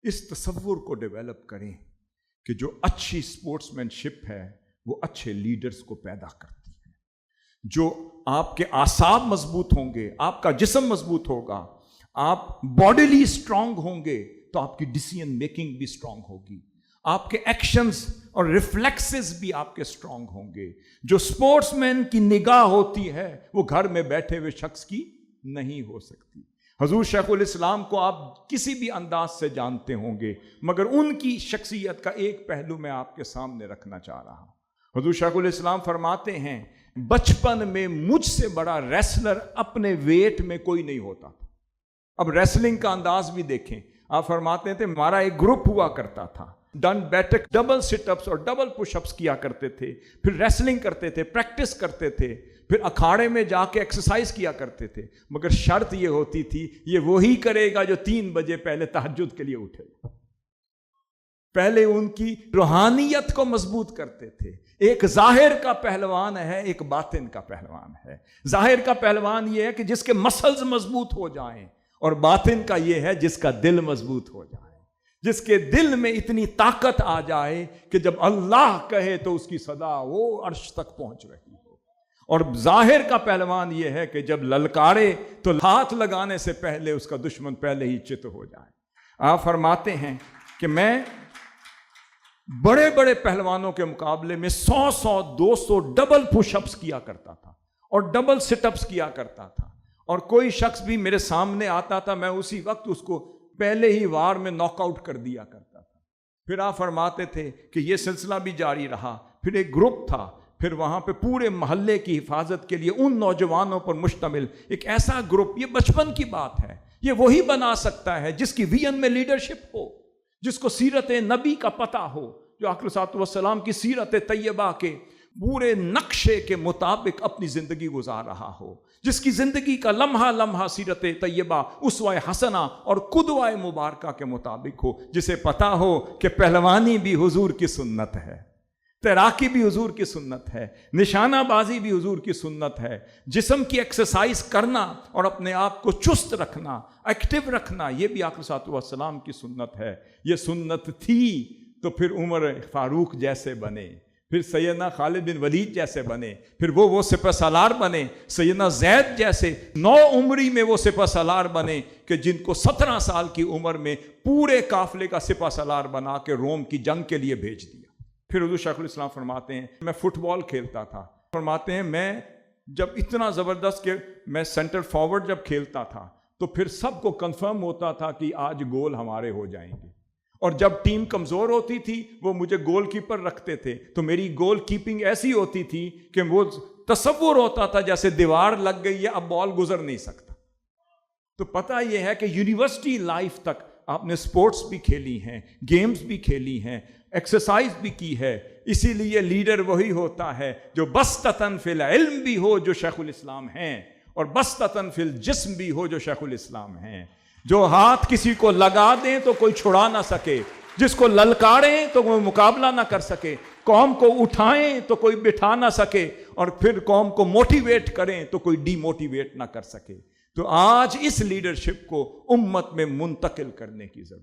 اس تصور کو ڈیولپ کریں کہ جو اچھی سپورٹسمینشپ ہے وہ اچھے لیڈرز کو پیدا کرتی ہے. جو آپ کے اعصاب مضبوط ہوں گے، آپ کا جسم مضبوط ہوگا، آپ باڈیلی اسٹرانگ ہوں گے تو آپ کی ڈیسیژن میکنگ بھی اسٹرانگ ہوگی، آپ کے ایکشنز اور ریفلیکسز بھی آپ کے اسٹرانگ ہوں گے. جو سپورٹس مین کی نگاہ ہوتی ہے وہ گھر میں بیٹھے ہوئے شخص کی نہیں ہو سکتی. حضور شیخ الاسلام کو آپ کسی بھی انداز سے جانتے ہوں گے، مگر ان کی شخصیت کا ایک پہلو میں آپ کے سامنے رکھنا چاہ رہا ہوں. حضور شیخ الاسلام فرماتے ہیں بچپن میں مجھ سے بڑا ریسلر اپنے ویٹ میں کوئی نہیں ہوتا تھا. اب ریسلنگ کا انداز بھی دیکھیں. آپ فرماتے تھے ہمارا ایک گروپ ہوا کرتا تھا، ڈن بیٹک ڈبل سٹ اپس اور ڈبل پش اپس کیا کرتے تھے، پھر ریسلنگ کرتے تھے، پریکٹس کرتے تھے، پھر اکھاڑے میں جا کے ایکسرسائز کیا کرتے تھے. مگر شرط یہ ہوتی تھی یہ وہی کرے گا جو 3 بجے پہلے تہجد کے لیے اٹھے. پہلے ان کی روحانیت کو مضبوط کرتے تھے. ایک ظاہر کا پہلوان ہے، ایک باطن کا پہلوان ہے. ظاہر کا پہلوان یہ ہے کہ جس کے مسلز مضبوط ہو جائیں، اور باطن کا یہ ہے جس کا دل مضبوط ہو جائے، جس کے دل میں اتنی طاقت آ جائے کہ جب اللہ کہے تو اس کی صدا وہ عرش تک پہنچ رہی ہو. اور ظاہر کا پہلوان یہ ہے کہ جب للکارے تو ہاتھ لگانے سے پہلے اس کا دشمن پہلے ہی چت ہو جائے. آپ فرماتے ہیں کہ میں بڑے بڑے پہلوانوں کے مقابلے میں 100 200 ڈبل پش اپس کیا کرتا تھا اور ڈبل سٹ اپس کیا کرتا تھا. اور کوئی شخص بھی میرے سامنے آتا تھا میں اسی وقت اس کو پہلے ہی وار میں ناک آؤٹ کر دیا کرتا تھا. پھر آپ فرماتے تھے کہ یہ سلسلہ بھی جاری رہا. پھر ایک گروپ تھا، پھر وہاں پہ پورے محلے کی حفاظت کے لیے ان نوجوانوں پر مشتمل ایک ایسا گروپ. یہ بچپن کی بات ہے. یہ وہی بنا سکتا ہے جس کی وین میں لیڈرشپ ہو، جس کو سیرت نبی کا پتہ ہو، جو آقا صلی اللہ علیہ وسلم کی سیرت طیبہ کے پورے نقشے کے مطابق اپنی زندگی گزار رہا ہو، جس کی زندگی کا لمحہ لمحہ سیرت طیبہ اسوہ حسنہ اور قدوہ مبارکہ کے مطابق ہو، جسے پتہ ہو کہ پہلوانی بھی حضور کی سنت ہے، تیراکی بھی حضور کی سنت ہے، نشانہ بازی بھی حضور کی سنت ہے، جسم کی ایکسرسائز کرنا اور اپنے آپ کو چست رکھنا، ایکٹیو رکھنا، یہ بھی آقا صلی اللہ علیہ وسلم کی سنت ہے. یہ سنت تھی تو پھر عمر فاروق جیسے بنے، پھر سیدنا خالد بن ولید جیسے بنے، پھر وہ سپہ سالار بنے، سیدنا زید جیسے 9 عمری میں وہ سپہ سالار بنے کہ جن کو 17 سال کی عمر میں پورے قافلے کا سپہ سالار بنا کے روم کی جنگ کے لیے بھیج دیا. پھر حضور شیخ الاسلام فرماتے ہیں میں فٹ بال کھیلتا تھا. فرماتے ہیں میں جب اتنا زبردست کہ میں سینٹر فارورڈ جب کھیلتا تھا تو پھر سب کو کنفرم ہوتا تھا کہ آج گول ہمارے ہو جائیں گے. اور جب ٹیم کمزور ہوتی تھی وہ مجھے گول کیپر رکھتے تھے تو میری گول کیپنگ ایسی ہوتی تھی کہ وہ تصور ہوتا تھا جیسے دیوار لگ گئی ہے، اب بال گزر نہیں سکتا. تو پتہ یہ ہے کہ یونیورسٹی لائف تک آپ نے سپورٹس بھی کھیلی ہیں، گیمز بھی کھیلی ہیں، ایکسرسائز بھی کی ہے. اسی لیے لیڈر وہی ہوتا ہے جو بسطتاً فی العلم بھی ہو جو شیخ الاسلام ہیں، اور بسطتاً فی الجسم بھی ہو جو شیخ الاسلام ہیں. جو ہاتھ کسی کو لگا دیں تو کوئی چھڑا نہ سکے، جس کو للکاریں تو کوئی مقابلہ نہ کر سکے، قوم کو اٹھائیں تو کوئی بٹھا نہ سکے، اور پھر قوم کو موٹیویٹ کریں تو کوئی ڈی موٹیویٹ نہ کر سکے. تو آج اس لیڈرشپ کو امت میں منتقل کرنے کی ضرورت